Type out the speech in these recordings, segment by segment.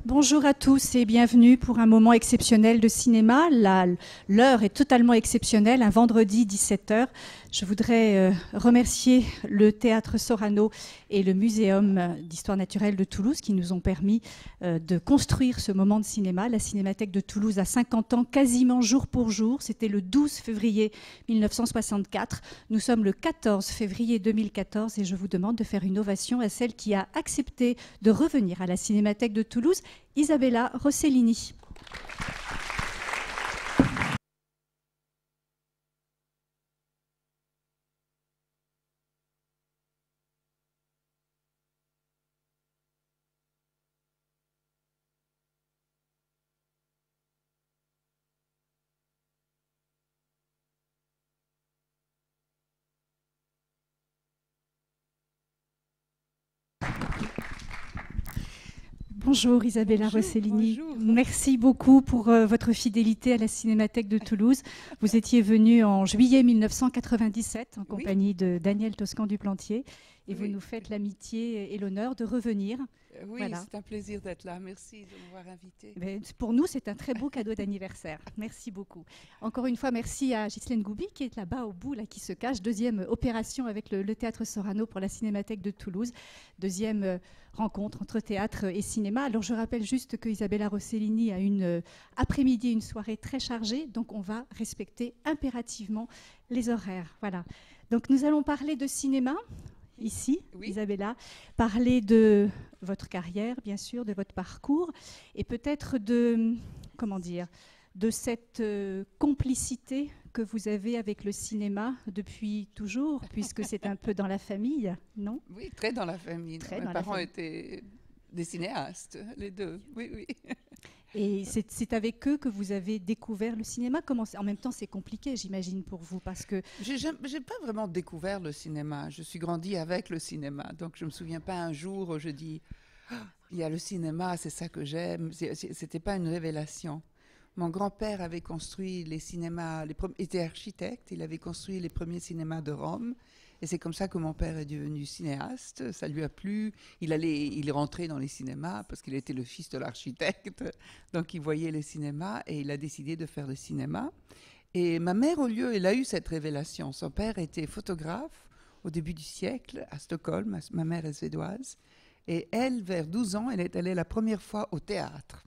Bonjour à tous et bienvenue pour un moment exceptionnel de cinéma. L'heure est totalement exceptionnelle, un vendredi 17 heures. Je voudrais remercier le Théâtre Sorano et le Muséum d'Histoire naturelle de Toulouse qui nous ont permis de construire ce moment de cinéma. La Cinémathèque de Toulouse a 50 ans, quasiment jour pour jour. C'était le 12 février 1964. Nous sommes le 14 février 2014 et je vous demande de faire une ovation à celle qui a accepté de revenir à la Cinémathèque de Toulouse, Isabella Rossellini. Bonjour Isabella Rossellini. Bonjour. Merci beaucoup pour votre fidélité à la Cinémathèque de Toulouse. Vous étiez venue en juillet 1997 en compagnie de Daniel Toscan-Duplantier et vous nous faites l'amitié et l'honneur de revenir. Oui, voilà. C'est un plaisir d'être là. Merci de m'avoir invité. Mais pour nous, c'est un très beau cadeau d'anniversaire. Merci beaucoup. Encore une fois, merci à Ghislaine Goubi qui est là-bas au bout, là, qui se cache. Deuxième opération avec le Théâtre Sorano pour la Cinémathèque de Toulouse. Deuxième rencontre entre théâtre et cinéma. Alors, je rappelle juste que Isabella Rossellini a une après-midi, une soirée très chargée. Donc, on va respecter impérativement les horaires. Voilà. Donc, nous allons parler de cinéma. Ici, oui. Isabella, parler de votre carrière, bien sûr, de votre parcours, et peut-être de, comment dire, de cette complicité que vous avez avec le cinéma depuis toujours, puisque c'est un peu dans la famille, non? Oui, très dans la famille. Mes parents étaient des cinéastes, les deux, oui, oui. Et c'est avec eux que vous avez découvert le cinéma. En même temps, c'est compliqué, j'imagine, pour vous, parce que... J'ai pas vraiment découvert le cinéma. Je suis grandie avec le cinéma. Donc, je me souviens pas un jour où je dis oh, il y a le cinéma, c'est ça que j'aime. C'était pas une révélation. Mon grand-père avait construit les cinémas, il était architecte, il avait construit les premiers cinémas de Rome. Et c'est comme ça que mon père est devenu cinéaste. Ça lui a plu. Il rentrait dans les cinémas parce qu'il était le fils de l'architecte. Donc, il voyait les cinémas et il a décidé de faire le cinéma. Et ma mère, au lieu, elle a eu cette révélation. Son père était photographe au début du siècle à Stockholm. Ma mère est suédoise. Et elle, vers 12 ans, elle est allée la première fois au théâtre.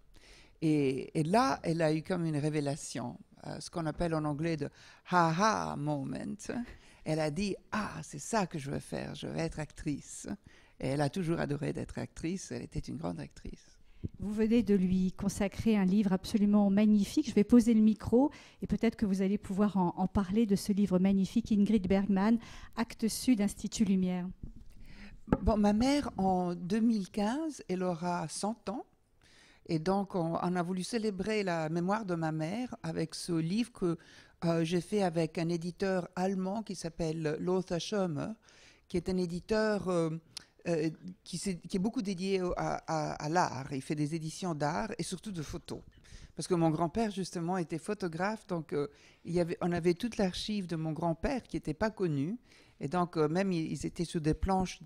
Et là, elle a eu comme une révélation, ce qu'on appelle en anglais de « ha-ha moment ». Elle a dit « Ah, c'est ça que je veux faire, je veux être actrice ». Et elle a toujours adoré d'être actrice, elle était une grande actrice. Vous venez de lui consacrer un livre absolument magnifique. Je vais poser le micro et peut-être que vous allez pouvoir en parler de ce livre magnifique, Ingrid Bergman, Actes Sud, Institut Lumière. Bon, ma mère, en 2015, elle aura 100 ans. Et donc, on a voulu célébrer la mémoire de ma mère avec ce livre que j'ai fait avec un éditeur allemand qui s'appelle Lothar Schirmer, qui est un éditeur qui est beaucoup dédié à l'art. Il fait des éditions d'art et surtout de photos. Parce que mon grand-père, justement, était photographe. Donc, on avait toute l'archive de mon grand-père qui n'était pas connue. Et donc, même, ils étaient sur des planches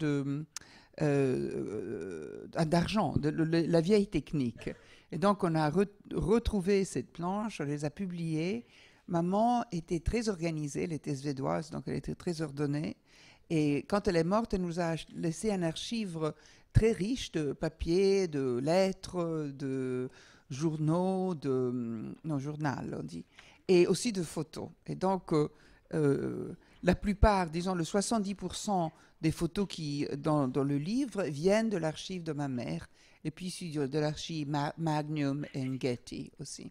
d'argent, la vieille technique. Et donc, on a retrouvé cette planche, on les a publiées. Maman était très organisée, elle était suédoise, donc elle était très ordonnée. Et quand elle est morte, elle nous a laissé un archive très riche de papiers, de lettres, de journaux, journal, on dit, et aussi de photos. Et donc, la plupart, disons le 70% des photos qui, dans le livre, viennent de l'archive de ma mère, et puis de l'archive Magnum et Getty aussi.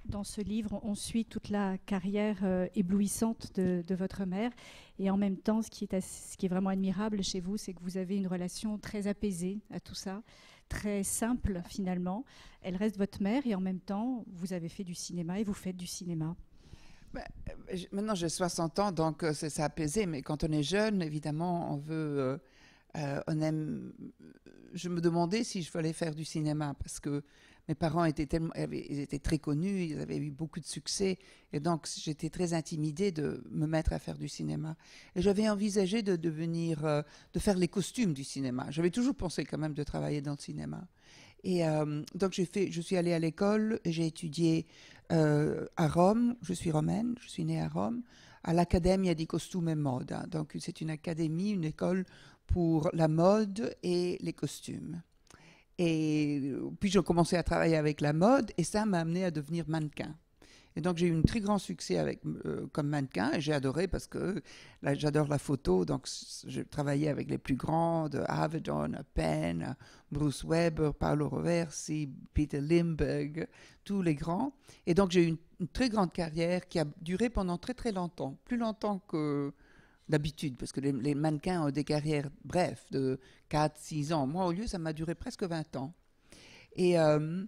Dans ce livre, on suit toute la carrière éblouissante de votre mère. Et en même temps, ce qui est vraiment admirable chez vous, c'est que vous avez une relation très apaisée à tout ça, très simple finalement. Elle reste votre mère et en même temps, vous avez fait du cinéma et vous faites du cinéma. Maintenant, j'ai 60 ans, donc c'est apaisé. Mais quand on est jeune, évidemment, on veut... on aime... Je me demandais si je voulais faire du cinéma parce que mes parents ils étaient très connus, ils avaient eu beaucoup de succès. Et donc, j'étais très intimidée de me mettre à faire du cinéma. Et j'avais envisagé de faire les costumes du cinéma. J'avais toujours pensé quand même de travailler dans le cinéma. Et donc, je suis allée à l'école, j'ai étudié à Rome, je suis romaine, je suis née à Rome, à l'Accademia di Costume e Moda. Donc, c'est une académie, une école pour la mode et les costumes. Et puis, j'ai commencé à travailler avec la mode et ça m'a amené à devenir mannequin. Et donc, j'ai eu un très grand succès comme mannequin et j'ai adoré parce que là, j'adore la photo. Donc, je travaillais avec les plus grands, de Avedon, Penn, Bruce Weber, Paolo Roversi, Peter Lindbergh, tous les grands. Et donc, j'ai eu une très grande carrière qui a duré pendant très, très longtemps. Plus longtemps que d'habitude, parce que les mannequins ont des carrières brèves, de 4-6 ans. Moi, au lieu, ça m'a duré presque 20 ans. Et, euh,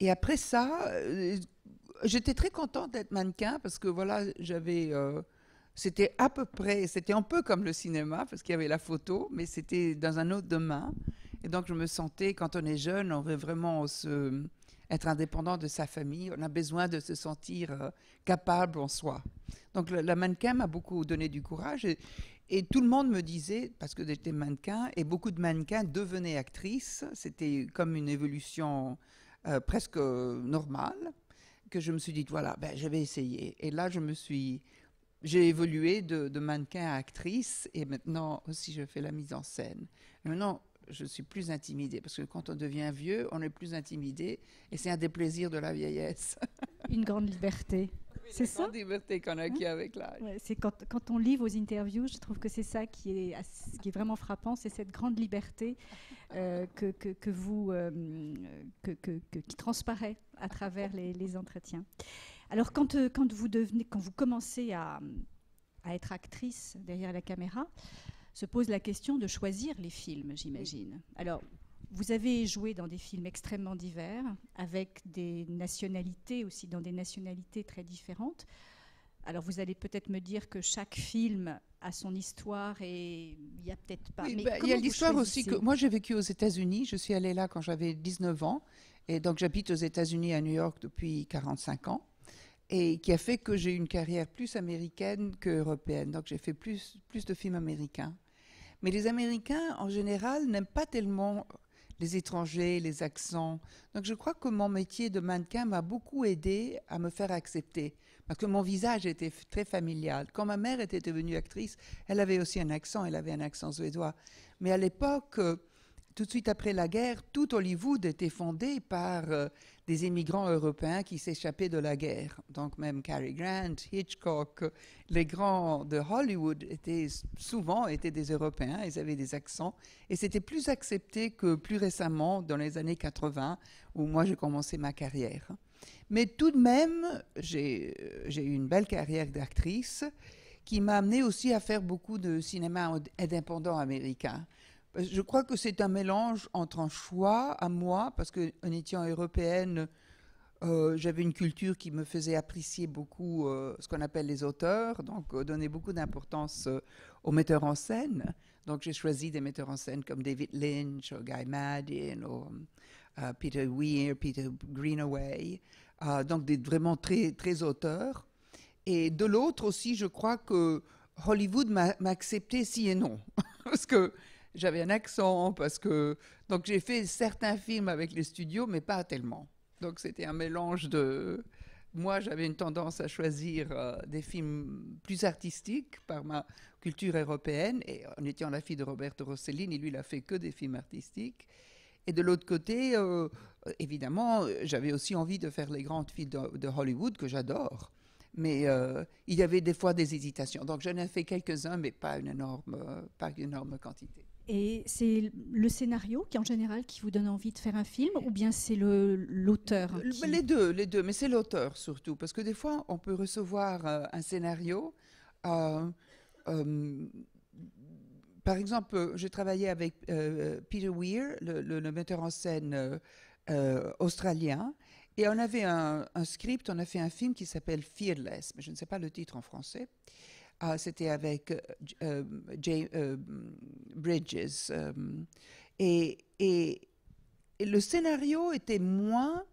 et après ça, j'étais très contente d'être mannequin parce que voilà, c'était à peu près, c'était un peu comme le cinéma parce qu'il y avait la photo, mais c'était dans un autre domaine. Et donc je me sentais, quand on est jeune, on veut vraiment être indépendant de sa famille. On a besoin de se sentir capable en soi. Donc la mannequin m'a beaucoup donné du courage et tout le monde me disait, parce que j'étais mannequin, et beaucoup de mannequins devenaient actrices. C'était comme une évolution presque normale que je me suis dit, voilà, ben, je vais essayer. Et là, j'ai évolué de mannequin à actrice et maintenant aussi je fais la mise en scène. Et maintenant, je suis plus intimidée parce que quand on devient vieux, on est plus intimidé et c'est un des plaisirs de la vieillesse. Une grande liberté. C'est ça? Une grande liberté qu'on acquiert avec l'âge. Ouais, c'est quand on lit vos interviews, je trouve que c'est ça qui est vraiment frappant, c'est cette grande liberté qui transparaît à travers les entretiens. Alors quand vous commencez à être actrice derrière la caméra, se pose la question de choisir les films, j'imagine. Alors, vous avez joué dans des films extrêmement divers, avec des nationalités aussi, dans des nationalités très différentes. Alors, vous allez peut-être me dire que chaque film a son histoire et il n'y a peut-être pas... Oui, mais il y a l'histoire choisissez aussi que... Moi, j'ai vécu aux États-Unis. Je suis allée là quand j'avais 19 ans. Et donc, j'habite aux États-Unis, à New York, depuis 45 ans. Et qui a fait que j'ai eu une carrière plus américaine qu'européenne. Donc, j'ai fait plus de films américains. Mais les Américains, en général, n'aiment pas tellement les étrangers, les accents. Donc, je crois que mon métier de mannequin m'a beaucoup aidé à me faire accepter. Parce que mon visage était très familial. Quand ma mère était devenue actrice, elle avait aussi un accent, elle avait un accent suédois. Mais à l'époque, tout de suite après la guerre, tout Hollywood était fondé par des immigrants européens qui s'échappaient de la guerre. Donc même Cary Grant, Hitchcock, les grands de Hollywood étaient des Européens, ils avaient des accents. Et c'était plus accepté que plus récemment, dans les années 80, où moi j'ai commencé ma carrière. Mais tout de même, j'ai eu une belle carrière d'actrice qui m'a amenée aussi à faire beaucoup de cinéma indépendant américain. Je crois que c'est un mélange entre un choix à moi, parce qu'en étant européenne, j'avais une culture qui me faisait apprécier beaucoup ce qu'on appelle les auteurs, donc donner beaucoup d'importance aux metteurs en scène. Donc j'ai choisi des metteurs en scène comme David Lynch, ou Guy Maddin, ou Peter Weir, Peter Greenaway, donc vraiment très, très auteurs. Et de l'autre aussi, je crois que Hollywood m'a accepté si et non, parce que j'avais un accent, donc j'ai fait certains films avec les studios, mais pas tellement. Donc c'était un mélange de... Moi, j'avais une tendance à choisir des films plus artistiques par ma culture européenne, et en étant la fille de Roberto Rossellini, lui, il a fait que des films artistiques. Et de l'autre côté, évidemment, j'avais aussi envie de faire les grandes filles de Hollywood, que j'adore. Mais il y avait des fois des hésitations. Donc j'en ai fait quelques-uns, mais pas une énorme quantité. Et c'est le scénario qui, en général, qui vous donne envie de faire un film, ou bien c'est l'auteur qui... Les deux, mais c'est l'auteur surtout, parce que des fois, on peut recevoir un scénario. Par exemple, j'ai travaillé avec Peter Weir, le metteur en scène australien, et on avait un script, on a fait un film qui s'appelle Fearless, mais je ne sais pas le titre en français. C'était avec Jay Bridges. Et le scénario était moins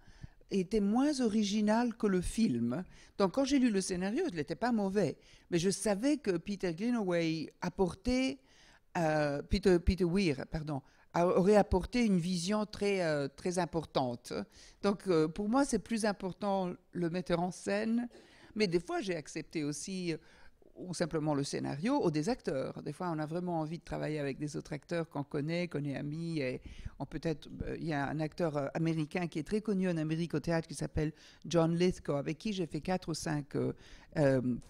était moins original que le film. Donc, quand j'ai lu le scénario, il n'était pas mauvais. Mais je savais que Peter Greenaway apportait, Peter Weir, pardon, aurait apporté une vision très, très importante. Donc, pour moi, c'est plus important le metteur en scène. Mais des fois, j'ai accepté aussi ou simplement le scénario, ou des acteurs. Des fois, on a vraiment envie de travailler avec des autres acteurs qu'on connaît amis. Et il y a un acteur américain qui est très connu en Amérique au théâtre qui s'appelle John Lithgow, avec qui j'ai fait 4 ou 5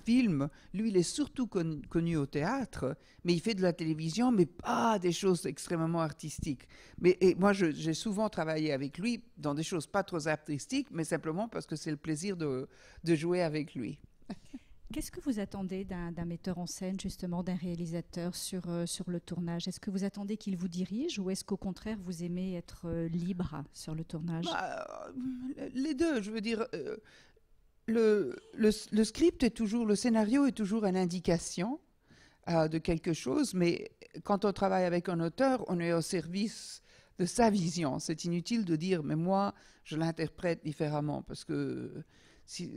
films. Lui, il est surtout connu au théâtre, mais il fait de la télévision, mais pas des choses extrêmement artistiques. Et moi, j'ai souvent travaillé avec lui dans des choses pas trop artistiques, mais simplement parce que c'est le plaisir de jouer avec lui. Qu'est-ce que vous attendez d'un metteur en scène, justement, d'un réalisateur sur le tournage? Est-ce que vous attendez qu'il vous dirige ou est-ce qu'au contraire, vous aimez être libre sur le tournage? Les deux, je veux dire, le script est toujours, le scénario est toujours une indication de quelque chose, mais quand on travaille avec un auteur, on est au service de sa vision. C'est inutile de dire, mais moi, je l'interprète différemment, parce que si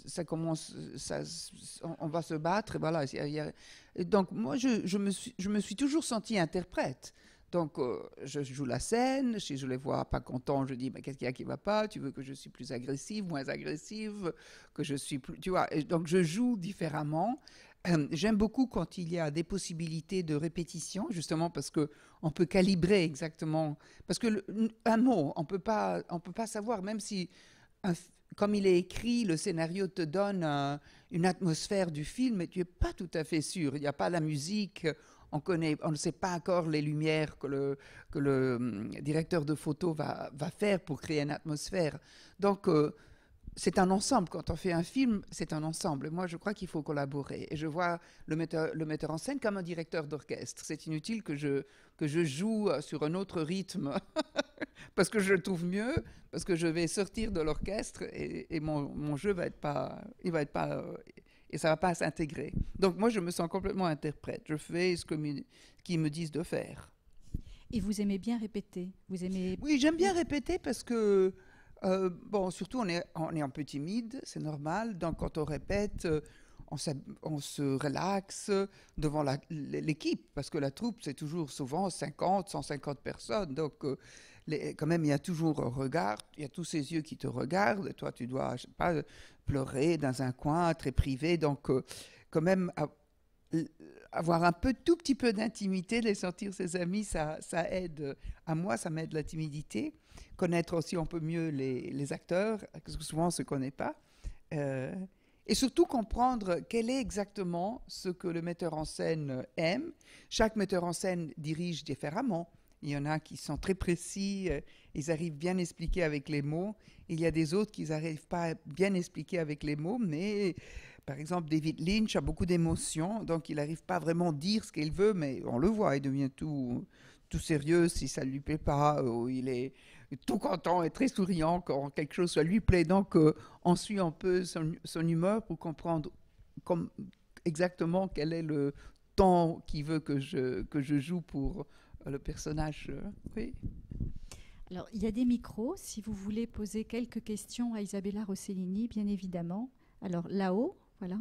ça commence, on va se battre, et voilà. Donc moi, je me suis toujours sentie interprète. Donc je joue la scène, si je les vois pas contents, je dis mais qu'est-ce qu'il y a qui va pas? Tu veux que je suis plus agressive, moins agressive, que je suis plus, tu vois. Et donc je joue différemment. J'aime beaucoup quand il y a des possibilités de répétition, justement parce que on peut calibrer exactement. Parce que un mot, on peut pas savoir, même si comme il est écrit, le scénario te donne une atmosphère du film, mais tu n'es pas tout à fait sûr. Il n'y a pas la musique, on ne sait pas encore les lumières que le directeur de photo va faire pour créer une atmosphère. Donc, c'est un ensemble. Quand on fait un film, c'est un ensemble. Moi, je crois qu'il faut collaborer. Et je vois le metteur en scène comme un directeur d'orchestre. C'est inutile que je joue sur un autre rythme parce que je le trouve mieux, parce que je vais sortir de l'orchestre et mon jeu va être pas, il va être pas, et ça va pas s'intégrer. Donc moi, je me sens complètement interprète. Je fais ce qu'ils me disent de faire. Et vous aimez bien répéter? Oui, j'aime bien répéter parce que bon, surtout, on est un peu timide, c'est normal. Donc, quand on répète, on se relaxe devant l'équipe, parce que la troupe, c'est toujours souvent 50, 150 personnes. Donc, quand même, il y a toujours un regard, il y a tous ces yeux qui te regardent. Et toi, tu dois, je sais pas, pleurer dans un coin très privé. Donc, quand même, avoir un tout petit peu d'intimité, les sentir ses amis, ça aide. À moi, ça m'aide la timidité. Connaître aussi un peu mieux les acteurs, parce que souvent on ne se connaît pas. Et surtout comprendre quel est exactement ce que le metteur en scène aime. Chaque metteur en scène dirige différemment. Il y en a qui sont très précis, ils arrivent bien à expliquer avec les mots. Il y a des autres qui n'arrivent pas à bien expliquer avec les mots, mais par exemple, David Lynch a beaucoup d'émotions, donc il n'arrive pas vraiment à dire ce qu'il veut, mais on le voit, il devient tout sérieux si ça ne lui plaît pas, ou il est tout content et très souriant quand quelque chose ça lui plaît. Donc, on suit un peu son humeur pour comprendre exactement quel est le ton qu'il veut que je joue pour le personnage. Oui. Alors, il y a des micros, si vous voulez poser quelques questions à Isabella Rossellini, bien évidemment. Alors, là-haut, voilà.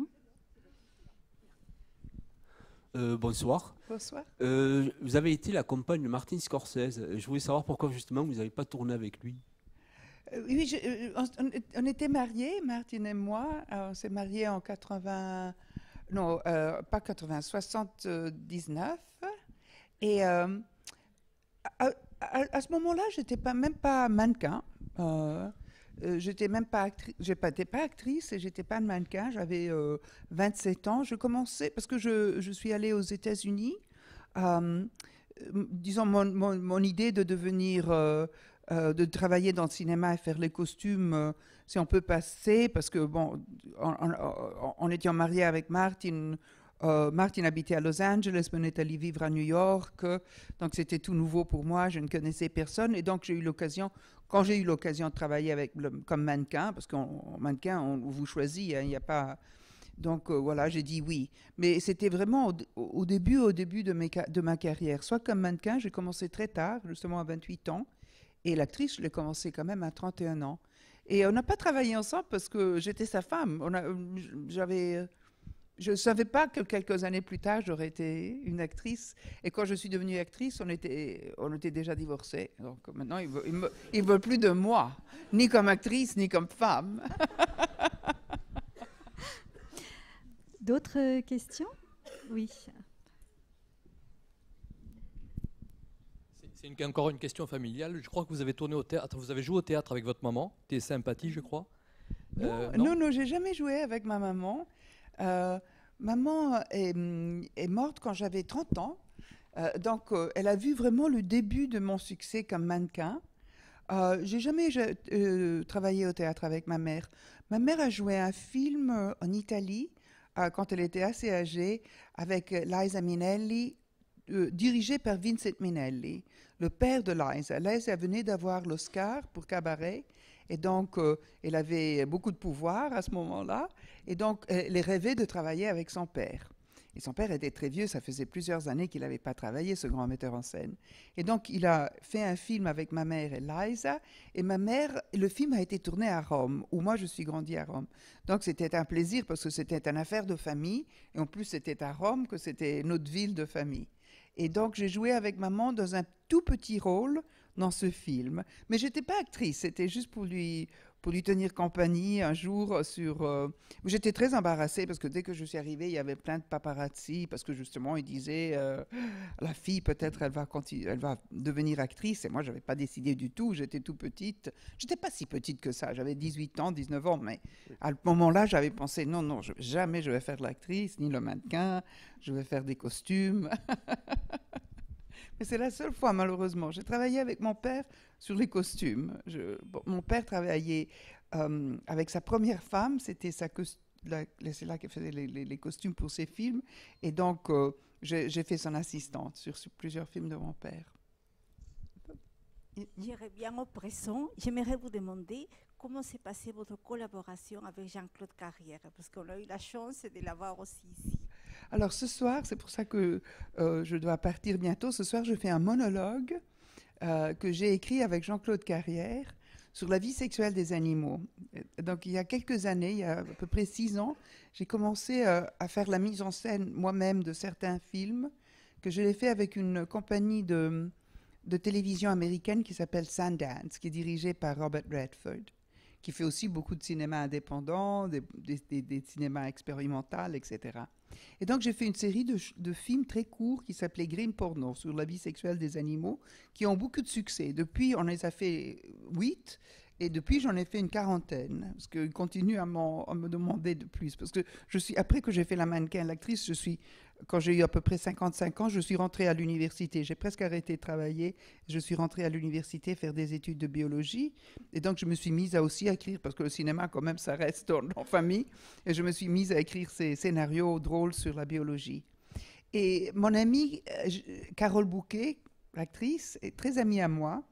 Bonsoir. Bonsoir. Vous avez été la compagne de Martin Scorsese. Je voulais savoir pourquoi justement vous n'avez pas tourné avec lui. Oui, on était mariés, Martin et moi. On s'est mariés en 80... Non, pas 80, 79. Et à ce moment-là, je n'étais même pas mannequin. J'étais même pas actrice, j'étais pas actrice et j'étais pas mannequin. J'avais 27 ans. Je commençais parce que je suis allée aux États-Unis. Disons mon idée de devenir, de travailler dans le cinéma et faire les costumes, si on peut passer, parce que bon, on était mariés avec Martin. Martin habitait à Los Angeles, mais on est allé vivre à New York, donc c'était tout nouveau pour moi, je ne connaissais personne, et donc quand j'ai eu l'occasion de travailler comme mannequin, parce qu'en mannequin, on vous choisit, hein, il n'y a pas... Donc voilà, j'ai dit oui. Mais c'était vraiment au début de ma carrière. Soit comme mannequin, j'ai commencé très tard, justement à 28 ans, Et l'actrice, je l'ai commencé quand même à 31 ans. Et on n'a pas travaillé ensemble parce que j'étais sa femme. Je ne savais pas que quelques années plus tard, j'aurais été une actrice. Et quand je suis devenue actrice, on était déjà divorcés. Donc maintenant, il ne veut plus de moi, ni comme actrice, ni comme femme. D'autres questions? Oui. C'est encore une question familiale. Je crois que vous avez tourné au théâtre, vous avez joué au théâtre avec votre maman, Tes Sympathies, je crois. Non, j'ai jamais joué avec ma maman. Maman est morte quand j'avais 30 ans. Donc, elle a vu vraiment le début de mon succès comme mannequin. J'ai jamais travaillé au théâtre avec ma mère. Ma mère a joué un film en Italie quand elle était assez âgée avec Liza Minnelli, dirigé par Vincent Minnelli, le père de Liza. Liza venait d'avoir l'Oscar pour Cabaret. Et donc, elle avait beaucoup de pouvoir à ce moment-là. Et donc, elle rêvait de travailler avec son père. Et son père était très vieux, ça faisait plusieurs années qu'il n'avait pas travaillé, ce grand metteur en scène. Et donc, il a fait un film avec ma mère et Liza. Et ma mère, le film a été tourné à Rome, où moi, je suis grandie à Rome. Donc, c'était un plaisir parce que c'était une affaire de famille. Et en plus, c'était à Rome que c'était notre ville de famille. Et donc, j'ai joué avec maman dans un tout petit rôle dans ce film. Mais je n'étais pas actrice, c'était juste pour lui tenir compagnie un jour sur... J'étais très embarrassée parce que dès que je suis arrivée, il y avait plein de paparazzi parce que justement, ils disaient la fille, peut-être, elle va devenir actrice. Et moi, je n'avais pas décidé du tout, j'étais tout petite. Je n'étais pas si petite que ça, j'avais 18 ans, 19 ans, mais à ce moment-là, j'avais pensé, non, jamais je vais faire de l'actrice, ni le mannequin, je vais faire des costumes. Mais c'est la seule fois, malheureusement. J'ai travaillé avec mon père sur les costumes. Mon père travaillait avec sa première femme. C'était c'est là qu'elle faisait les costumes pour ses films. Et donc, j'ai fait son assistante sur plusieurs films de mon père. Je reviens au présent. J'aimerais vous demander comment s'est passée votre collaboration avec Jean-Claude Carrière, parce qu'on a eu la chance de l'avoir aussi ici. Alors ce soir, c'est pour ça que je dois partir bientôt. Ce soir, je fais un monologue que j'ai écrit avec Jean-Claude Carrière sur la vie sexuelle des animaux. Donc il y a quelques années, il y a à peu près 6 ans, j'ai commencé à faire la mise en scène moi-même de certains films que je l'ai fait avec une compagnie de télévision américaine qui s'appelle Sundance, qui est dirigée par Robert Redford, qui fait aussi beaucoup de cinéma indépendant, des cinémas expérimentaux, etc. Et donc, j'ai fait une série de films très courts qui s'appelaient Green Porno, sur la vie sexuelle des animaux, qui ont beaucoup de succès. Depuis, on les a fait 8, et depuis, j'en ai fait une 40aine, parce qu'ils continuent à me demander de plus. Parce que après que j'ai fait la mannequin, l'actrice, quand j'ai eu à peu près 55 ans, je suis rentrée à l'université. J'ai presque arrêté de travailler. Je suis rentrée à l'université faire des études de biologie. Et donc, je me suis mise aussi à écrire, parce que le cinéma, quand même, ça reste en famille. Et je me suis mise à écrire ces scénarios drôles sur la biologie. Et mon amie, Carole Bouquet, l'actrice, est très amie à moi.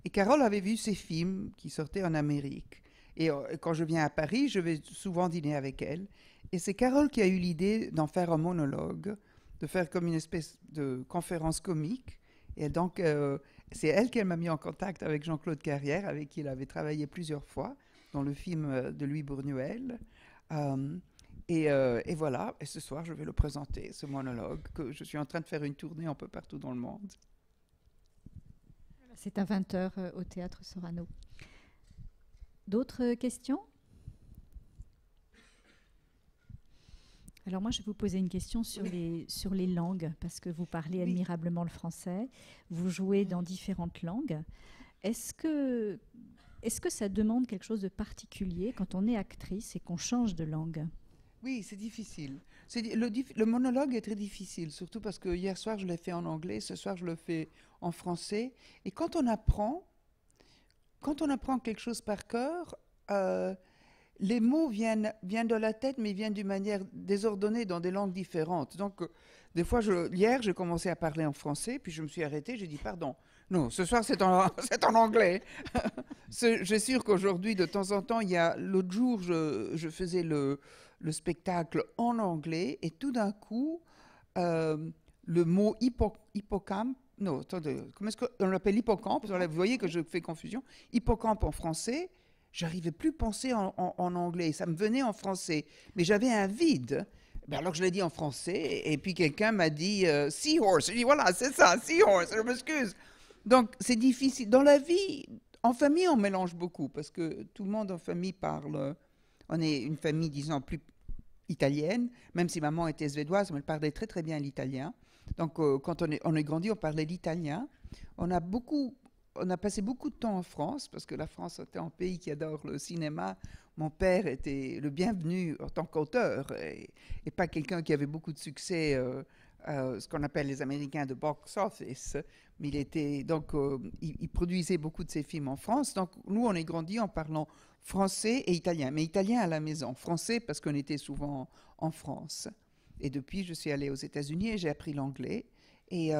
Et Carole avait vu ces films qui sortaient en Amérique. Et quand je viens à Paris, je vais souvent dîner avec elle. Et c'est Carole qui a eu l'idée d'en faire un monologue, de faire comme une espèce de conférence comique. Et donc, c'est elle qui m'a mis en contact avec Jean-Claude Carrière, avec qui il avait travaillé plusieurs fois dans le film de Louis Bourñuel. Et voilà, et ce soir, je vais le présenter, ce monologue, que je suis en train de faire une tournée un peu partout dans le monde. C'est à 20h au Théâtre Sorano. D'autres questions? Alors moi, je vais vous poser une question sur les langues, parce que vous parlez admirablement le français, vous jouez dans différentes langues. Est-ce que ça demande quelque chose de particulier quand on est actrice et qu'on change de langue? Oui, c'est difficile. Le monologue est très difficile, surtout parce que hier soir, je l'ai fait en anglais, ce soir, je le fais en français. Et quand on apprend quelque chose par cœur, les mots viennent de la tête, mais viennent d'une manière désordonnée dans des langues différentes. Donc, des fois, hier, j'ai commencé à parler en français, puis je me suis arrêtée, j'ai dit pardon. Non, ce soir, c'est en anglais. J'ai sûr qu'aujourd'hui, de temps en temps, l'autre jour, je faisais le spectacle en anglais, et tout d'un coup, le mot hippocampe Non, attendez, comment est-ce qu'on l'appelle hippocampe? Parce que là, vous voyez que je fais confusion. Hippocampe en français, j'arrivais plus à penser en anglais. Ça me venait en français. Mais j'avais un vide. Ben alors je l'ai dit en français, et puis quelqu'un m'a dit seahorse. J'ai dit voilà, c'est ça, seahorse, je m'excuse. Donc c'est difficile. Dans la vie, en famille, on mélange beaucoup, parce que tout le monde en famille parle. On est une famille, disons, plus italienne, même si maman était suédoise, mais elle parlait très très bien l'italien. Donc quand on est grandi, on parlait l'italien. On a passé beaucoup de temps en France, parce que la France était un pays qui adore le cinéma. Mon père était le bienvenu en tant qu'auteur, et pas quelqu'un qui avait beaucoup de succès, ce qu'on appelle les Américains de box office. Mais il produisait beaucoup de ses films en France. Donc nous, on est grandi en parlant français et italien, mais italien à la maison, français parce qu'on était souvent en France. Et depuis, je suis allée aux États-Unis et j'ai appris l'anglais. Et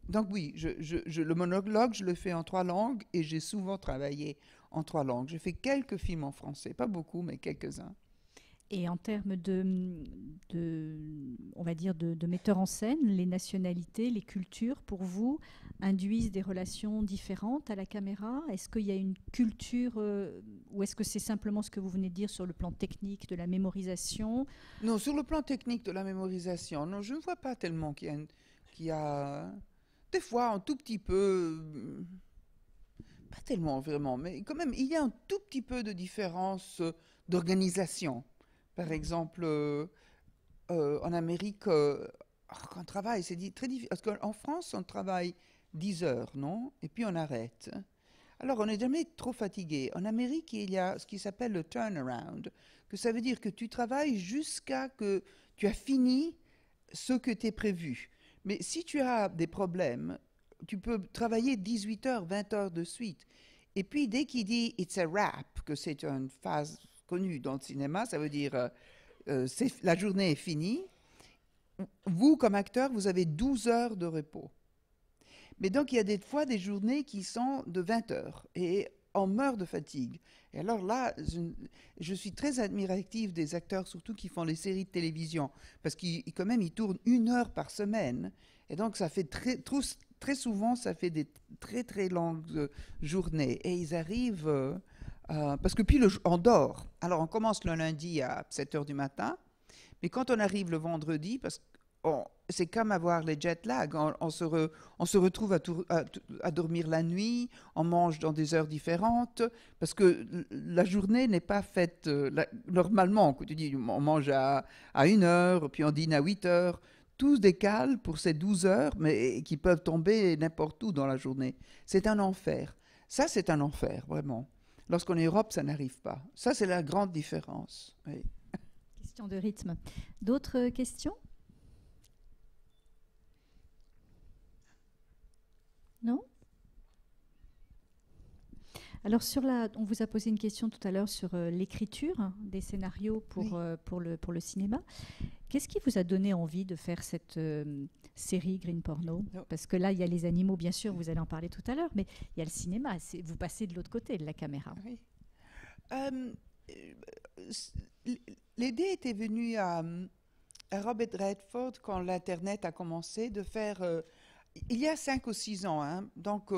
donc oui, le monologue, je le fais en 3 langues, et j'ai souvent travaillé en 3 langues. J'ai fait quelques films en français, pas beaucoup, mais quelques-uns. Et en termes on va dire de metteur en scène, les nationalités, les cultures, pour vous, induisent des relations différentes à la caméra? Est-ce qu'il y a une culture, ou est-ce que c'est simplement ce que vous venez de dire sur le plan technique de la mémorisation? Non, sur le plan technique de la mémorisation, non, je ne vois pas tellement qu'il y a des fois un tout petit peu, pas tellement vraiment, mais quand même, il y a un tout petit peu de différence d'organisation. Par exemple, en Amérique, quand on travaille, c'est très difficile. Parce qu'en France, on travaille 10 heures, non? Et puis on arrête. Alors, on n'est jamais trop fatigué. En Amérique, il y a ce qui s'appelle le turnaround, que ça veut dire que tu travailles jusqu'à que tu as fini ce que tu es prévu. Mais si tu as des problèmes, tu peux travailler 18 heures, 20 heures de suite. Et puis, dès qu'il dit « it's a wrap », que c'est une phase connue dans le cinéma, ça veut dire la journée est finie. Vous, comme acteur, vous avez 12 heures de repos. Mais donc, il y a des fois des journées qui sont de 20 heures et on meurt de fatigue. Et alors là, je suis très admirative des acteurs, surtout qui font les séries de télévision, parce quand même, ils tournent 1 heure par semaine. Et donc, ça fait très souvent, ça fait des très, très longues journées. Et ils arrivent... parce que puis on dort. Alors, on commence le lundi à 7 heures du matin, mais quand on arrive le vendredi, parce que c'est comme avoir les jet lag. On se retrouve à dormir la nuit, on mange dans des heures différentes, parce que la journée n'est pas faite normalement. Tu dis, on mange à 1 heure, puis on dîne à 8 heures. Tout se décale pour ces 12 heures, mais qui peuvent tomber n'importe où dans la journée. C'est un enfer. Ça, c'est un enfer, vraiment. Lorsqu'on est en Europe, ça n'arrive pas. Ça, c'est la grande différence. Oui. Question de rythme. D'autres questions? Non? Alors, on vous a posé une question tout à l'heure sur l'écriture des scénarios pour le cinéma. Qu'est-ce qui vous a donné envie de faire cette série Green Porno? Parce que là, il y a les animaux, bien sûr, vous allez en parler tout à l'heure, mais il y a le cinéma. Vous passez de l'autre côté de la caméra. Oui. L'idée était venue à Robert Redford quand l'Internet a commencé de faire... il y a 5 ou 6 ans, hein, donc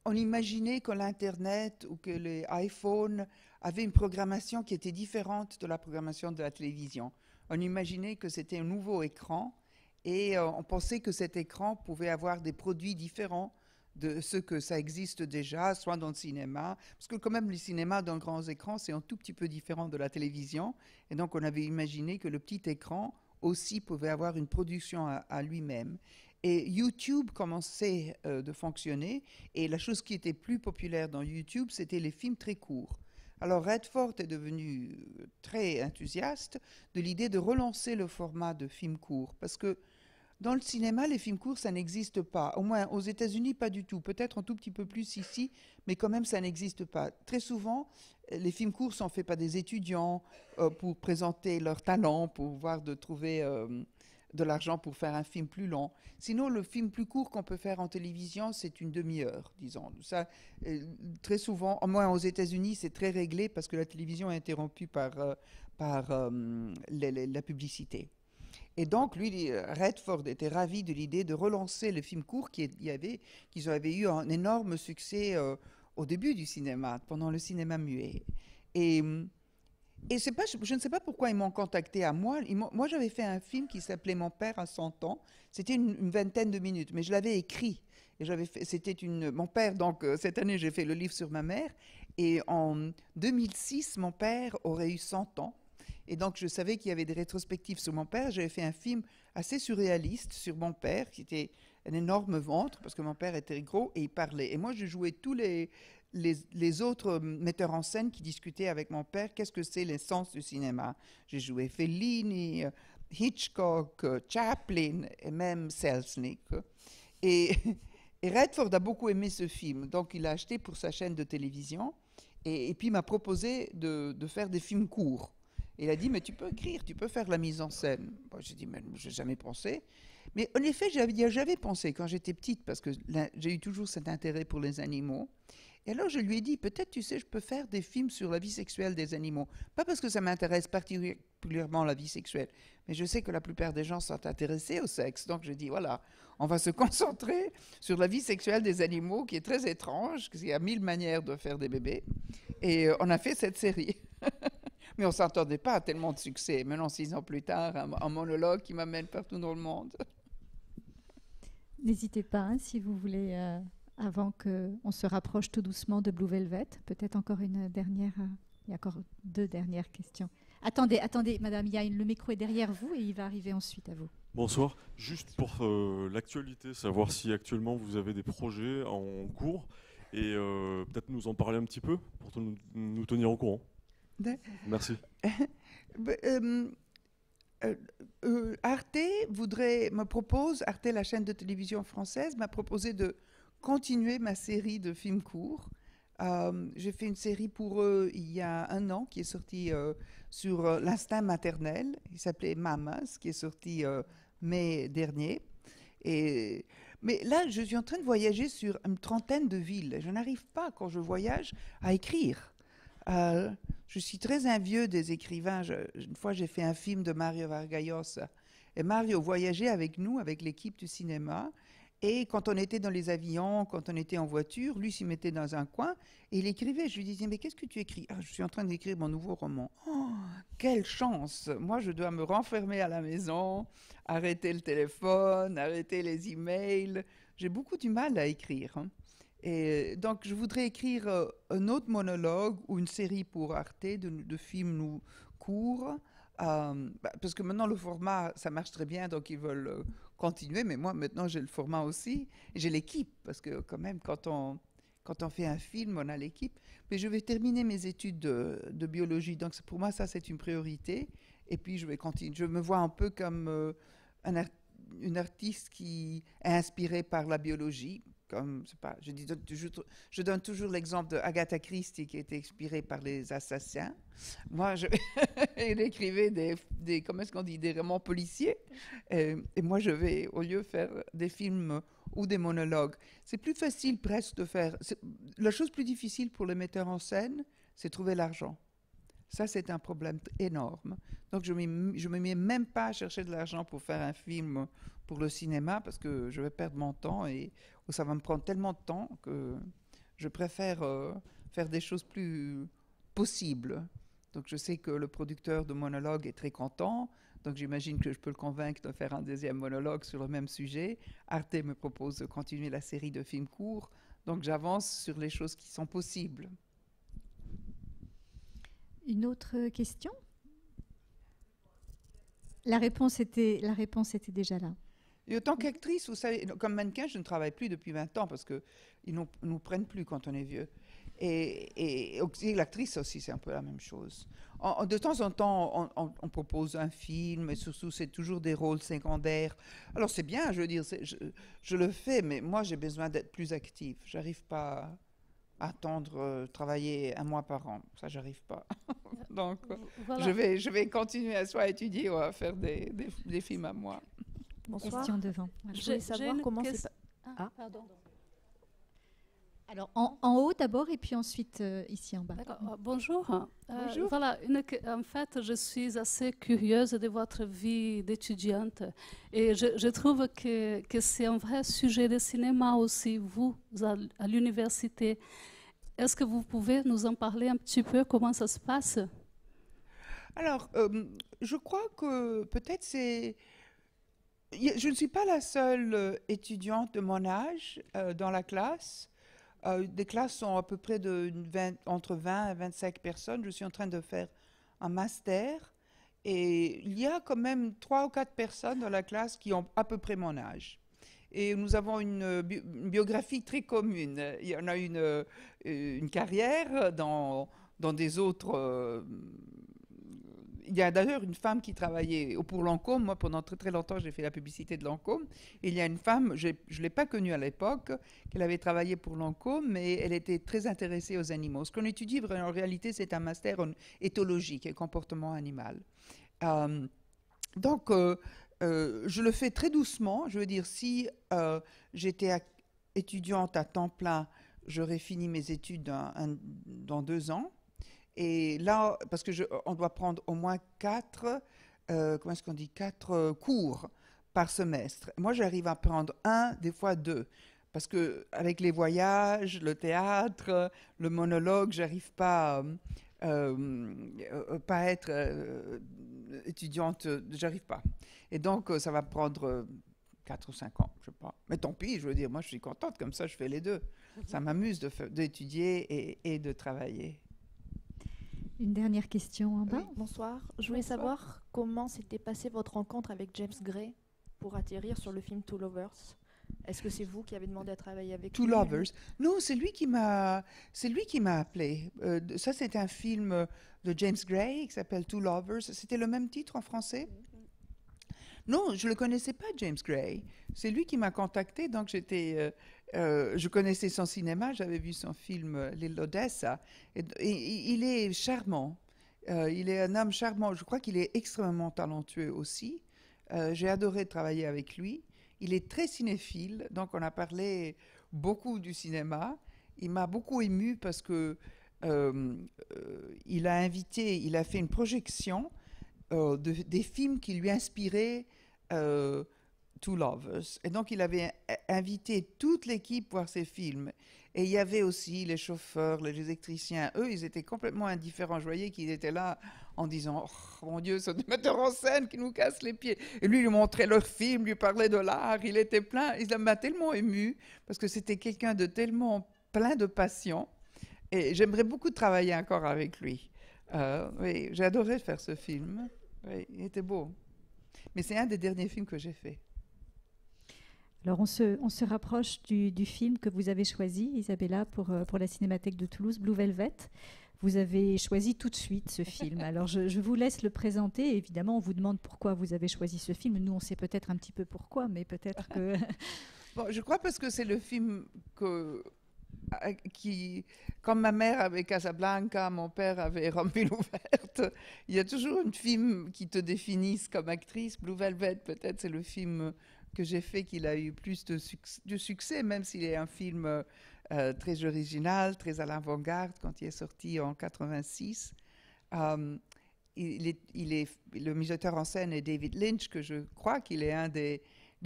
on imaginait que l'Internet ou que les iPhones avaient une programmation qui était différente de la programmation de la télévision. On imaginait que c'était un nouveau écran et on pensait que cet écran pouvait avoir des produits différents de ce que ça existe déjà, soit dans le cinéma, parce que quand même le cinéma dans grands écrans, c'est un tout petit peu différent de la télévision, et donc on avait imaginé que le petit écran aussi pouvait avoir une production à lui-même. Et YouTube commençait de fonctionner, et la chose qui était plus populaire dans YouTube, c'était les films très courts. Alors Redford est devenu très enthousiaste de l'idée de relancer le format de films courts, parce que dans le cinéma, les films courts, ça n'existe pas. Au moins, aux États-Unis, pas du tout. Peut-être un tout petit peu plus ici, mais quand même, ça n'existe pas. Très souvent, les films courts sont faits par des étudiants pour présenter leur talent, pour voir de trouver de l'argent pour faire un film plus long. Sinon, le film plus court qu'on peut faire en télévision, c'est une demi-heure, disons. Ça, très souvent, au moins aux États-Unis, c'est très réglé parce que la télévision est interrompue par la publicité. Et donc, lui, Redford était ravi de l'idée de relancer le film court qu'ils avaient eu un énorme succès au début du cinéma, pendant le cinéma muet. Et je ne sais pas pourquoi ils m'ont contacté à moi. Moi, j'avais fait un film qui s'appelait Mon père à 100 ans. C'était une vingtaine de minutes, mais je l'avais écrit. Et mon père, donc cette année, j'ai fait le livre sur ma mère. Et en 2006, mon père aurait eu 100 ans. Et donc, je savais qu'il y avait des rétrospectives sur mon père. J'avais fait un film assez surréaliste sur mon père, qui était un énorme ventre, parce que mon père était gros et il parlait. Et moi, je jouais tous les autres metteurs en scène qui discutaient avec mon père. Qu'est-ce que c'est l'essence du cinéma? J'ai joué Fellini, Hitchcock, Chaplin et même Selznick. Et Redford a beaucoup aimé ce film. Donc, il l'a acheté pour sa chaîne de télévision. Et puis, il m'a proposé de faire des films courts. Il a dit, mais tu peux écrire, tu peux faire la mise en scène. Bon, j'ai dit, mais je n'ai jamais pensé. Mais en effet, j'avais pensé quand j'étais petite, parce que j'ai eu toujours cet intérêt pour les animaux. Et alors, je lui ai dit, peut-être, tu sais, je peux faire des films sur la vie sexuelle des animaux. Pas parce que ça m'intéresse particulièrement la vie sexuelle, mais je sais que la plupart des gens sont intéressés au sexe. Donc, je dis, voilà, on va se concentrer sur la vie sexuelle des animaux, qui est très étrange, parce qu'il y a 1000 manières de faire des bébés. Et on a fait cette série. Mais on ne s'attendait pas à tellement de succès. Maintenant, 6 ans plus tard, un monologue qui m'amène partout dans le monde. N'hésitez pas, hein, si vous voulez, avant qu'on se rapproche tout doucement de Blue Velvet, peut-être encore une dernière, il y a encore 2 dernières questions. Attendez, madame, le micro est derrière vous et il va arriver ensuite à vous. Bonsoir, juste pour l'actualité, savoir si actuellement vous avez des projets en cours et peut-être nous en parler un petit peu pour nous tenir au courant. Merci. Arte Arte, la chaîne de télévision française, m'a proposé de continuer ma série de films courts. J'ai fait une série pour eux il y a 1 an qui est sortie sur l'instinct maternel. Il s'appelait Mamas, qui est sorti mai dernier. Mais là, je suis en train de voyager sur une 30aine de villes. Je n'arrive pas, quand je voyage, à écrire. Je suis très envieux des écrivains. Une fois, j'ai fait un film de Mario Vargas Llosa. Et Mario voyageait avec nous, avec l'équipe du cinéma. Et quand on était dans les avions, quand on était en voiture, lui s'y mettait dans un coin et il écrivait. Je lui disais, mais qu'est-ce que tu écris? Je suis en train d'écrire mon nouveau roman. Oh, quelle chance! Moi, je dois me renfermer à la maison, arrêter le téléphone, arrêter les emails. J'ai beaucoup du mal à écrire. Et donc, je voudrais écrire un autre monologue ou une série pour Arte de films courts. Parce que maintenant, le format, ça marche très bien, donc ils veulent continuer. Mais moi, maintenant, j'ai le format aussi. Et j'ai l'équipe, parce que quand même, quand on fait un film, on a l'équipe. Mais je vais terminer mes études de biologie. Donc, pour moi, ça, c'est une priorité. Et puis, je vais continuer. Je me vois un peu comme une artiste qui est inspirée par la biologie. Comme, je donne toujours l'exemple d'Agatha Christie qui était inspirée par les assassins. Moi, elle écrivait des romans policiers. Et moi, je vais, au lieu de faire des films ou des monologues, c'est plus facile presque de faire... La chose plus difficile pour les metteurs en scène, c'est trouver l'argent. Ça, c'est un problème énorme. Donc, je ne me mets même pas à chercher de l'argent pour faire un film pour le cinéma parce que je vais perdre mon temps et ça va me prendre tellement de temps que je préfère faire des choses plus possibles. Donc, je sais que le producteur de monologue est très content. Donc, j'imagine que je peux le convaincre de faire un 2e monologue sur le même sujet. Arte me propose de continuer la série de films courts. Donc, j'avance sur les choses qui sont possibles. Une autre question? La réponse était déjà là. Et en tant qu'actrice, vous savez, comme mannequin, je ne travaille plus depuis 20 ans parce qu'ils ne nous prennent plus quand on est vieux. Et l'actrice aussi, c'est un peu la même chose. De temps en temps, on propose un film, et surtout, c'est toujours des rôles secondaires. Alors, c'est bien, je veux dire, je le fais, mais moi, j'ai besoin d'être plus active. Je n'arrive pas à attendre, travailler 1 mois par an. Ça, j'arrive pas. Donc, voilà. je vais continuer à soit étudier ou à faire des films à moi. Bonsoir. Question devant. Je voulais savoir comment c'est... pardon. Alors, en haut d'abord et puis ensuite ici en bas. D'accord. Bonjour. Bonjour. Voilà, en fait, je suis assez curieuse de votre vie d'étudiante et je trouve que c'est un vrai sujet de cinéma aussi, vous, à l'université. Est-ce que vous pouvez nous en parler un petit peu, comment ça se passe? Alors, je crois que peut-être c'est... Je ne suis pas la seule étudiante de mon âge dans la classe. Des classes sont à peu près entre 20 et 25 personnes. Je suis en train de faire un master et il y a quand même 3 ou 4 personnes dans la classe qui ont à peu près mon âge. Et nous avons une biographie très commune. Il y en a une carrière dans des autres... il y a d'ailleurs une femme qui travaillait pour Lancôme. Moi, pendant très très longtemps, j'ai fait la publicité de Lancôme. Il y a une femme, je ne l'ai pas connue à l'époque, qu'elle avait travaillé pour Lancôme, mais elle était très intéressée aux animaux. Ce qu'on étudie en réalité, c'est un master en éthologie et comportement animal. Donc, je le fais très doucement. Je veux dire, si j'étais étudiante à temps plein, j'aurais fini mes études dans 2 ans. Et là, parce on doit prendre au moins 4 cours par semestre. Moi, j'arrive à prendre 1, des fois 2. Parce qu'avec les voyages, le théâtre, le monologue, j'arrive pas à être étudiante, j'arrive pas. Et donc, ça va prendre 4 ou 5 ans, je sais pas. Mais tant pis, je veux dire, moi, je suis contente, comme ça, je fais les deux. Ça m'amuse d'étudier et de travailler. Une dernière question en bas. Oui, bonsoir. Je voulais savoir comment s'était passée votre rencontre avec James Gray pour atterrir sur le film Two Lovers. Est-ce que c'est vous qui avez demandé à travailler avec lui? Two Lovers. Non, c'est lui qui m'a appelé. Ça, c'est un film de James Gray qui s'appelle Two Lovers. C'était le même titre en français? Non, je ne le connaissais pas, James Gray. C'est lui qui m'a contacté, donc je connaissais son cinéma, j'avais vu son film L'île d'Odessa, et il est charmant. Il est un homme charmant. Je crois qu'il est extrêmement talentueux aussi. J'ai adoré travailler avec lui. Il est très cinéphile, donc on a parlé beaucoup du cinéma. Il m'a beaucoup ému parce que il a fait une projection des films qui lui inspiraient Two Lovers. Et donc, il avait invité toute l'équipe voir ces films. Et il y avait aussi les chauffeurs, les électriciens. Eux, ils étaient complètement indifférents. Je voyais qu'ils étaient là en disant « Oh, mon Dieu, c'est des metteurs en scène qui nous cassent les pieds ». Et lui montrait leurs films, lui parlait de l'art. Il était plein. Il m'a tellement ému parce que c'était quelqu'un de tellement plein de passion. Et j'aimerais beaucoup travailler encore avec lui. Oui, j'ai adoré faire ce film. Oui, il était beau. Mais c'est un des derniers films que j'ai fait. Alors, on se rapproche du film que vous avez choisi, Isabella, pour la Cinémathèque de Toulouse, Blue Velvet. Vous avez choisi tout de suite ce film. Alors, je vous laisse le présenter. Évidemment, on vous demande pourquoi vous avez choisi ce film. Nous, on sait peut-être un petit peu pourquoi, mais peut-être que... Bon, je crois parce que c'est le film comme ma mère avait Casablanca, mon père avait Rome-Ville ouverte. Il y a toujours une film qui te définisse comme actrice. Blue Velvet, peut-être, c'est le film que j'ai fait qu'il a eu plus de succès, même s'il est un film très original, très à l'avant-garde, quand il est sorti en 86. Le metteur en scène est David Lynch, que je crois qu'il est un des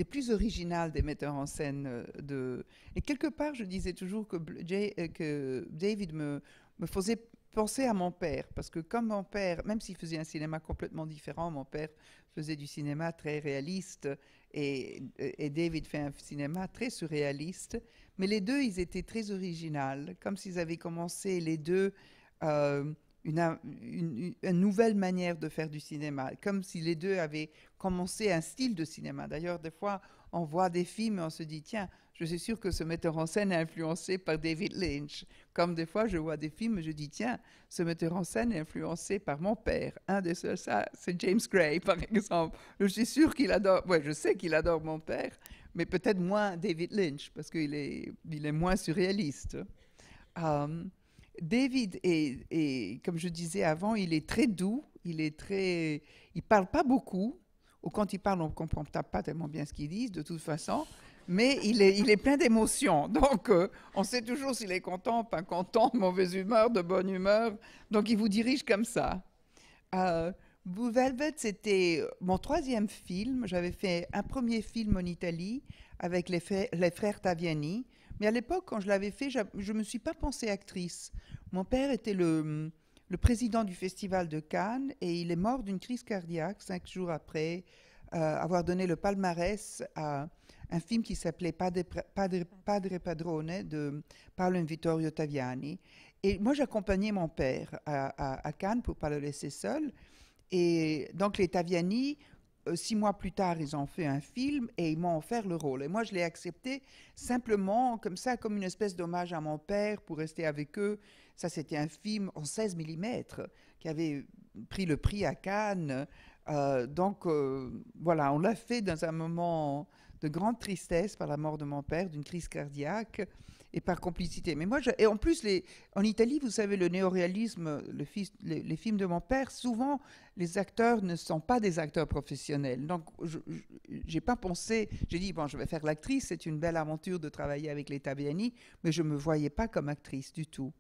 plus originaux des metteurs en scène. Et quelque part, je disais toujours que David me faisait penser à mon père, parce que comme mon père, même s'il faisait un cinéma complètement différent, mon père faisait du cinéma très réaliste, et David fait un cinéma très surréaliste, mais les deux, ils étaient très originaux, comme s'ils avaient commencé les deux une nouvelle manière de faire du cinéma, comme si les deux avaient commencé un style de cinéma. D'ailleurs, des fois, on voit des films et on se dit, tiens, je suis sûr que ce metteur en scène est influencé par David Lynch. Comme des fois, je vois des films et je dis, tiens, ce metteur en scène est influencé par mon père. Un de ceux, ça, c'est James Gray, par exemple. Je suis sûr qu'il adore, je sais qu'il adore mon père, mais peut-être moins David Lynch, parce qu'il est moins surréaliste. David est, comme je disais avant, il est très doux, il parle pas beaucoup, ou quand il parle, on ne comprend pas tellement bien ce qu'il dit, de toute façon, mais il est plein d'émotions. Donc, on sait toujours s'il est content, pas content, de mauvaise humeur, de bonne humeur. Donc, il vous dirige comme ça. Blue Velvet, c'était mon 3e film. J'avais fait un premier film en Italie avec les frères Taviani. Mais à l'époque, quand je l'avais fait, je ne me suis pas pensée actrice. Mon père était le président du Festival de Cannes et il est mort d'une crise cardiaque 5 jours après avoir donné le palmarès à un film qui s'appelait Padre Padrone de Paolo Vittorio Taviani. Et moi, j'accompagnais mon père à Cannes pour ne pas le laisser seul. Et donc, les Taviani, 6 mois plus tard, ils ont fait un film et ils m'ont offert le rôle. Et moi, je l'ai accepté simplement comme ça, comme une espèce d'hommage à mon père pour rester avec eux. Ça, c'était un film en 16 mm qui avait pris le prix à Cannes. Donc, voilà, on l'a fait dans un moment de grande tristesse par la mort de mon père, d'une crise cardiaque et par complicité. Mais moi, et en plus, en Italie, vous savez, le néoréalisme, les films de mon père, souvent, les acteurs ne sont pas des acteurs professionnels. Donc, j'ai pas pensé, j'ai dit, bon, je vais faire l'actrice, c'est une belle aventure de travailler avec les Taviani, mais je me voyais pas comme actrice du tout.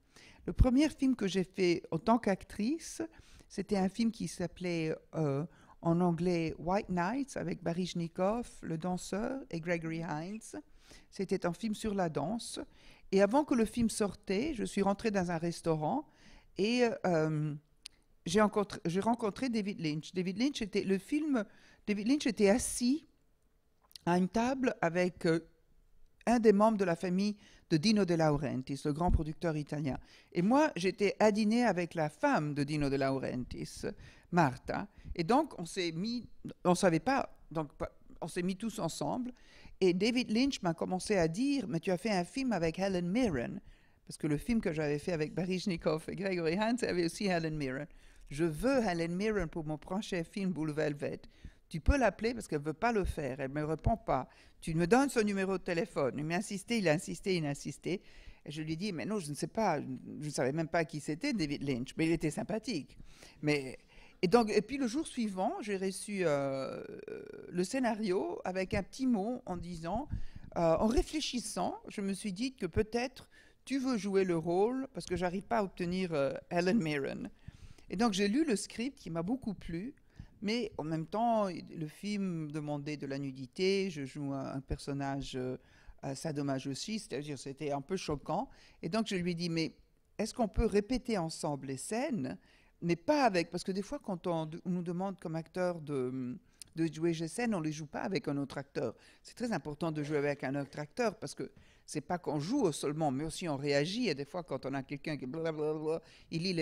Le premier film que j'ai fait en tant qu'actrice, c'était un film qui s'appelait en anglais White Nights avec Baryshnikov, le danseur, et Gregory Hines. C'était un film sur la danse. Et avant que le film sortait, je suis rentrée dans un restaurant et j'ai rencontré David Lynch. David Lynch était assis à une table avec un des membres de la famille de Dino De Laurentiis, le grand producteur italien. Et moi, j'étais à dîner avec la femme de Dino De Laurentiis, Marta. Et donc, on s'est mis tous ensemble. Et David Lynch m'a commencé à dire, mais tu as fait un film avec Helen Mirren, parce que le film que j'avais fait avec Baryshnikov et Gregory Hines avait aussi Helen Mirren. Je veux Helen Mirren pour mon prochain film Blue Velvet. Tu peux l'appeler parce qu'elle ne veut pas le faire, elle ne me répond pas. Tu me donnes son numéro de téléphone. Il m'a insisté, il a insisté, il a insisté. Et je lui ai dit, mais non, je ne sais pas, je ne savais même pas qui c'était David Lynch, mais il était sympathique. Et puis le jour suivant, j'ai reçu le scénario avec un petit mot en disant, en réfléchissant, je me suis dit que peut-être tu veux jouer le rôle parce que j'arrive pas à obtenir Helen Mirren. Et donc j'ai lu le script qui m'a beaucoup plu, mais en même temps, le film demandait de la nudité, je joue un personnage sadomasochiste, c'est-à-dire c'était un peu choquant. Et donc je lui ai dit, mais est-ce qu'on peut répéter ensemble les scènes, mais pas avec, parce que des fois quand on nous demande comme acteur de jouer les scènes, on ne les joue pas avec un autre acteur. C'est très important de jouer avec un autre acteur parce que c'est pas qu'on joue seulement, mais aussi on réagit. Et des fois, quand on a quelqu'un qui blablabla, il lit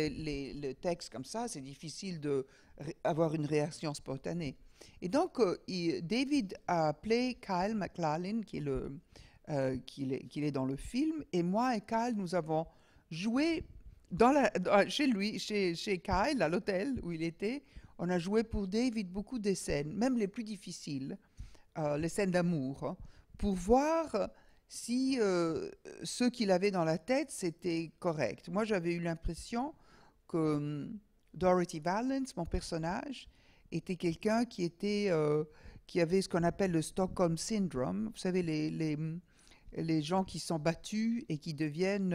le texte comme ça, c'est difficile d'avoir une réaction spontanée. Et donc, David a appelé Kyle MacLachlan, qui est dans le film, et moi et Kyle, nous avons joué chez Kyle, à l'hôtel où il était. On a joué pour David beaucoup des scènes, même les plus difficiles, les scènes d'amour, hein, pour voir si ce qu'il avait dans la tête, c'était correct. Moi, j'avais eu l'impression que Dorothy Valance, mon personnage, était quelqu'un qui avait ce qu'on appelle le Stockholm Syndrome. Vous savez, les gens qui sont battus et qui deviennent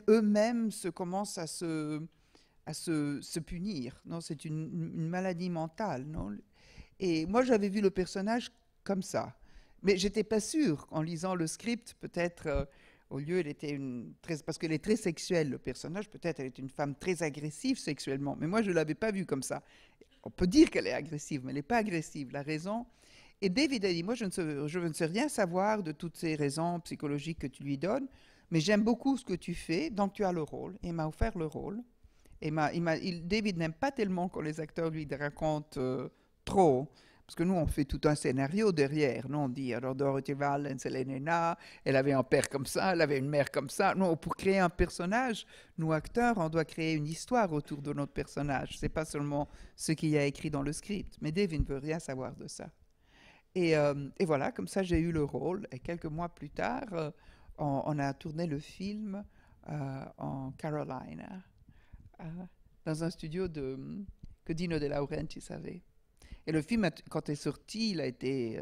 eux-mêmes, commencent à se punir. Non, c'est une maladie mentale. Non? Et moi, j'avais vu le personnage comme ça. Mais je n'étais pas sûre, en lisant le script, peut-être, au lieu, parce qu'elle est très sexuelle, le personnage, peut-être elle est une femme très agressive sexuellement, mais moi, je ne l'avais pas vue comme ça. On peut dire qu'elle est agressive, mais elle n'est pas agressive, la raison. Et David a dit, moi, je ne sais rien savoir de toutes ces raisons psychologiques que tu lui donnes, mais j'aime beaucoup ce que tu fais, donc tu as le rôle. Et il m'a offert le rôle. Et David n'aime pas tellement quand les acteurs lui racontent trop, parce que nous, on fait tout un scénario derrière. Nous, on dit, alors Dorothy Valance, elle est nena, elle avait un père comme ça, elle avait une mère comme ça. Non, pour créer un personnage, nous, acteurs, on doit créer une histoire autour de notre personnage. Ce n'est pas seulement ce qu'il y a écrit dans le script. Mais David ne veut rien savoir de ça. Et voilà, comme ça, j'ai eu le rôle. Et quelques mois plus tard, on a tourné le film en Carolina, dans un studio que Dino De Laurentiis avait. Et le film, quand il est sorti, il a été...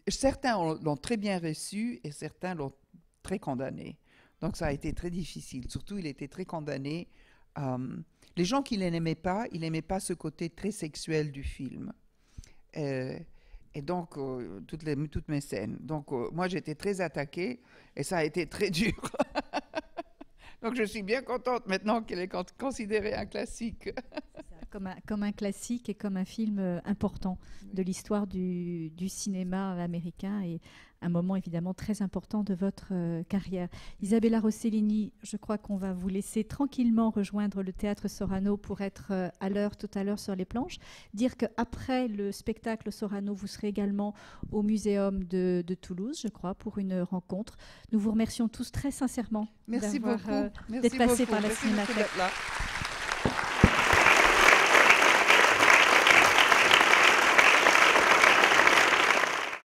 certains l'ont très bien reçu et certains l'ont très condamné. Donc ça a été très difficile. Surtout, il était très condamné. Les gens qui ne l'aimaient pas, ils n'aimaient pas ce côté très sexuel du film. Et donc, toutes mes scènes. Donc, moi, j'étais très attaquée et ça a été très dur. Donc, je suis bien contente maintenant qu'il est considéré un classique. Comme un classique et comme un film important de l'histoire du cinéma américain et un moment évidemment très important de votre carrière. Isabella Rossellini, je crois qu'on va vous laisser tranquillement rejoindre le Théâtre Sorano pour être à l'heure tout à l'heure sur les planches. Dire qu'après le spectacle Sorano, vous serez également au Muséum de Toulouse, je crois, pour une rencontre. Nous vous remercions tous très sincèrement d'être passés par la Cinémathèque.